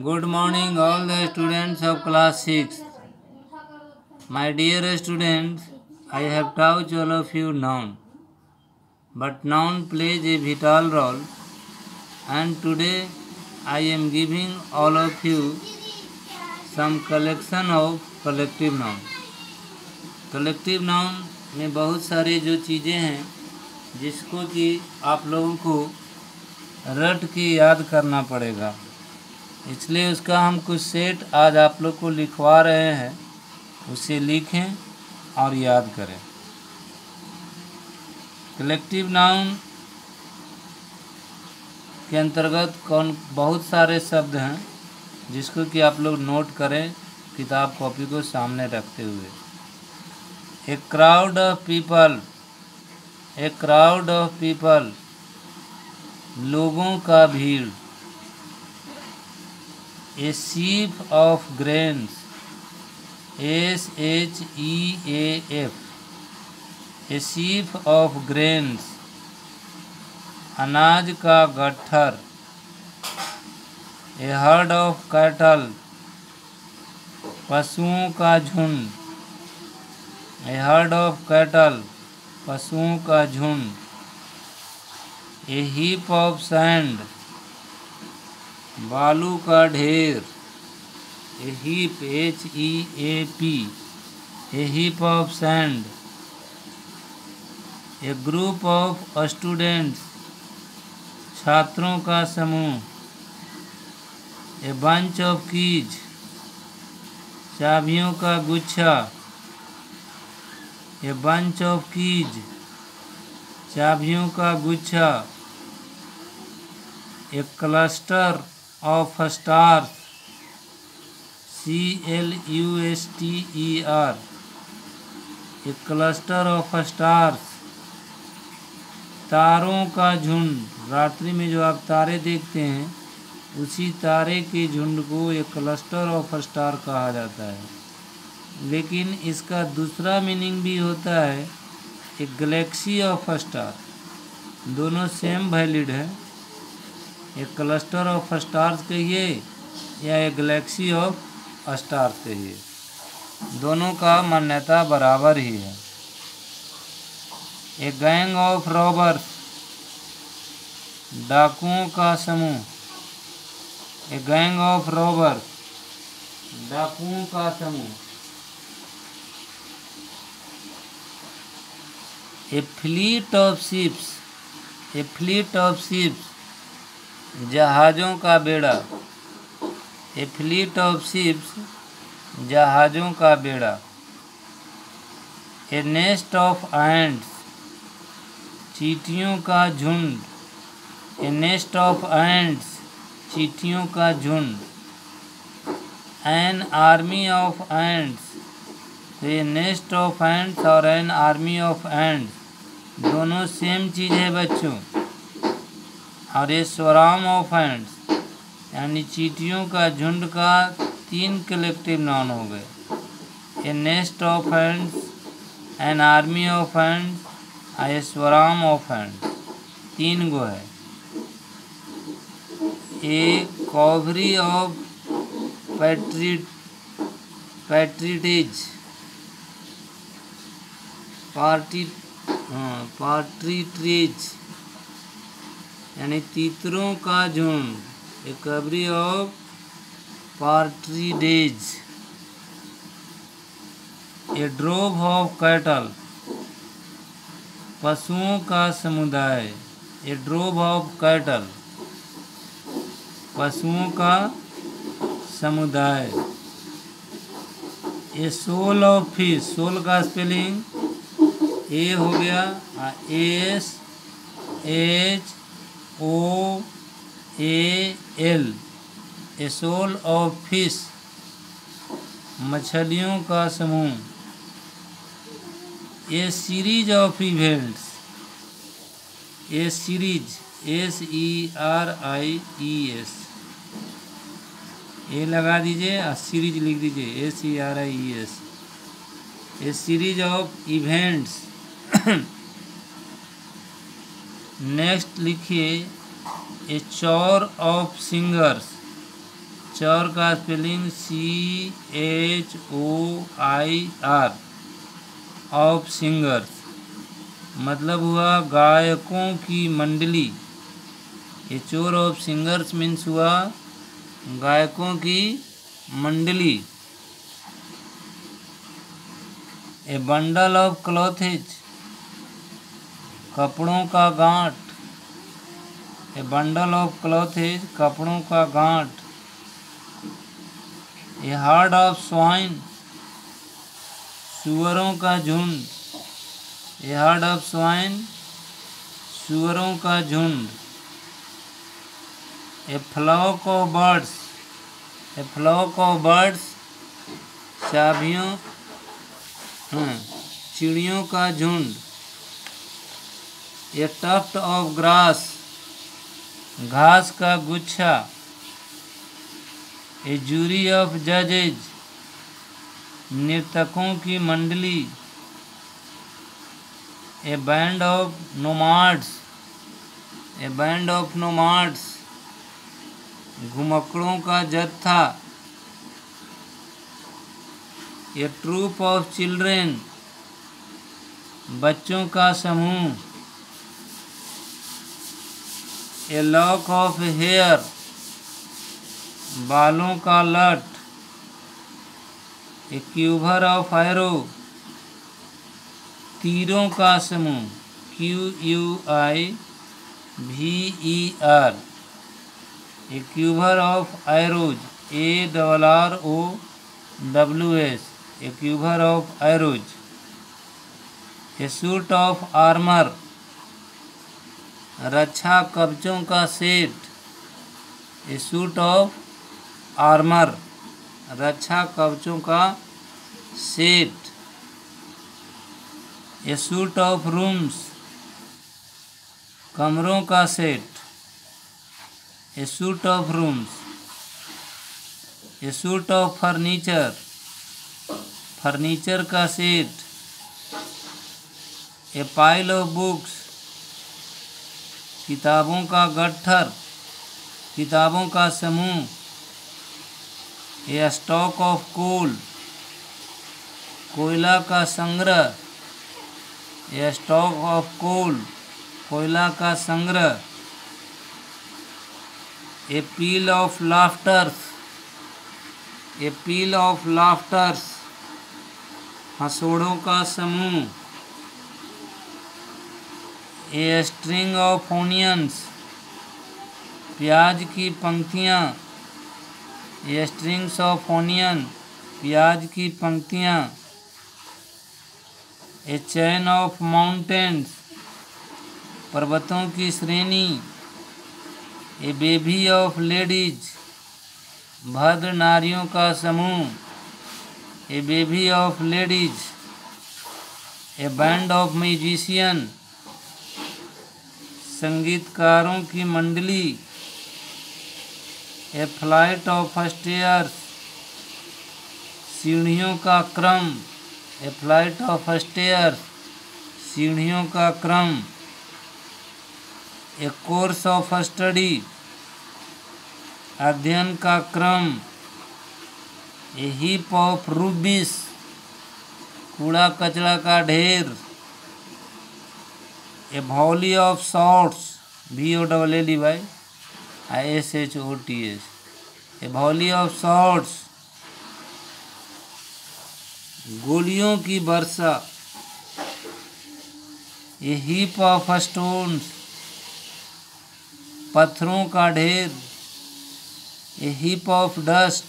Good morning, all the students of class 6. My dear students, I have taught all of you noun. But noun plays a vital role, and today I am giving all of you some collection of collective noun. Collective noun में बहुत सारी जो चीज़ें हैं जिसको कि आप लोगों को रट के याद करना पड़ेगा, इसलिए उसका हम कुछ सेट आज आप लोग को लिखवा रहे हैं। उसे लिखें और याद करें। कलेक्टिव नाउन के अंतर्गत बहुत सारे शब्द हैं जिसको कि आप लोग नोट करें किताब कॉपी को सामने रखते हुए। A crowd of people, a crowd of people, लोगों का भीड़। A sheaf of grains, SHEAF, a sheaf of grains, अनाज का गट्ठर। ए हर्ड ऑफ कैटल, पशुओं का झुंड। ए हर्ड ऑफ कैटल, पशुओं का झुंड। ए हीप ऑफ सैंड, बालू का ढेर। A heap, HEAP, a heap of sand. A group of students, छात्रों का समूह। ए बंच ऑफ कीज, चाबियों का गुच्छा। ए बंच ऑफ कीज, चाबियों का गुच्छा। A cluster of stars, CLUSTER, a cluster of stars, तारों का झुंड। रात्रि में जो आप तारे देखते हैं उसी तारे के झुंड को एक क्लस्टर ऑफ स्टार कहा जाता है, लेकिन इसका दूसरा मीनिंग भी होता है एक गैलेक्सी ऑफ स्टार। दोनों सेम वैलिड है। एक क्लस्टर ऑफ स्टार्स कहिए या एक गैलेक्सी ऑफ स्टार्स कहिए, दोनों का मान्यता बराबर ही है। ए गैंग ऑफ रॉबर्स, डाकुओं का समूह। ए गैंग ऑफ रॉबर्स, डाकुओं का समूह। A fleet of ships, a fleet of ships, जहाज़ों का बेड़ा। ए फ्लीट ऑफ शिप्स, जहाज़ों का बेड़ा। ए नेस्ट ऑफ एंड्स, चींटियों का झुंड। ए नेस्ट ऑफ एंड्स, चींटियों का झुंड। N army of ants, A nest of ends और एन आर्मी ऑफ एंड्स दोनों सेम चीज़ है बच्चों। और ये स्वराम ऑफ एंड्स यानी चींटियों का झुंड का 3 कलेक्टिव नाउन हो गए। A nest of ants, an army of ants, a swarm of ants, 3 गो है। ए कॉवरी ऑफ पैट्रिटेज, पार्ट्रिट्रेज यानी तीतरों का झुंड। A covey of partridges. A drove of cattle, पशुओं का समुदाय। ए ड्रोव ऑफ कैटल, पशुओं का समुदाय। A shoal of fish, shoal का स्पेलिंग ए हो गया, SHOAL, a shoal of fish, मछलियों का समूह। A series of events, a series, SERIES, a लगा दीजिए और सीरीज लिख दीजिए, SERIES, a series of events. Next लिखिए ए चौर ऑफ सिंगर्स, चौर का स्पेलिंग CHOIR ऑफ सिंगर्स, मतलब हुआ गायकों की मंडली। ये चोर ऑफ सिंगर्स मीन्स हुआ गायकों की मंडली। ए बंडल ऑफ क्लॉथेज, कपड़ों का गांठ। ए बंडल ऑफ क्लॉथेज, कपड़ों का गांठ। ए हार्ड ऑफ स्वाइन, सुअरों का झुंड। ए हार्ड ऑफ स्वाइन, सुअरों का झुंड। A flock of birds, a flock of birds, चाबियों चिड़ियों का झुंड। ए टफ्ट ऑफ ग्रास, घास का गुच्छा। ए जूरी ऑफ जजेज, नर्तकों की मंडली। A band of nomads, a band of nomads, घुमक्कड़ों का जत्था। ए ट्रूप ऑफ चिल्ड्रेन, बच्चों का समूह। ए लॉक ऑफ हेयर, बालों का लट। ए क्यूबर ऑफ एरो, तीरों का समूह। QUIVER। A quiver of arrows, ARROWS, a quiver of arrows. A suit of armour, रक्षा कवचों का set. A suit of armour, रक्षा कवचों का set. A suit of rooms, कमरों का set. A suit of rooms. A suit of furniture, furniture का set. A pile of books, किताबों का गट्ठर, किताबों का समूह। ए स्टॉक ऑफ कोल, कोयला का संग्रह। ए स्टॉक ऑफ कोल, कोयला का संग्रह। ए पील of laughters, A peel of laughters, हंसोड़ों का समूह। ए स्ट्रिंग ऑफ ओनियंस, प्याज की पंक्तियाँ। ए स्ट्रिंग्स ऑफ ओनियन, प्याज की पंक्तियाँ। ए चैन ऑफ माउंटेन्स, पर्वतों की श्रेणी। ए बेबी ऑफ लेडीज, भद्र नारियों का समूह। A bevy of ladies. A band of musician, संगीतकारों की मंडली। ए फ्लाइट ऑफ स्टेयर्स, सीढ़ियों का क्रम। ए फ्लाइट ऑफ स्टेयर्स, सीढ़ियों का क्रम। ए कोर्स ऑफ स्टडी, अध्ययन का क्रम। ए हीप ऑफ रूबिस, कूड़ा कचरा का ढेर। A volley of shots, VOLLYISHOTS, a volley of shots, गोलियों की वर्षा। ए हीप ऑफ स्टोन्स, पत्थरों का ढेर। ए हीप ऑफ डस्ट,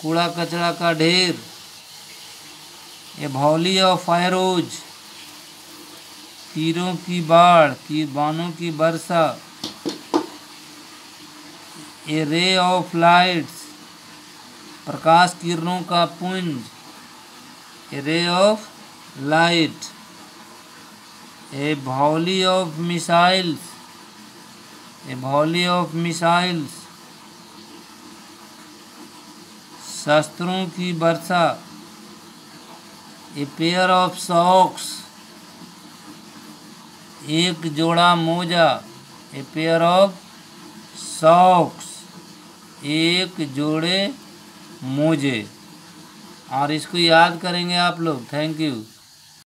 कूड़ा कचरा का ढेर। ए वॉली ऑफ एरोज, तीरों की बाढ़, तीरबानों की वर्षा। ए रे ऑफ लाइट्स, प्रकाश किरणों का पुंज। A ray of light. A volley of missiles, a volley of missiles, शस्त्रों की वर्षा। ए पेयर ऑफ सॉक्स, एक जोड़ा मोजा। A pair of socks. एक जोड़े मोजे। और इसको याद करेंगे आप लोग। Thank you.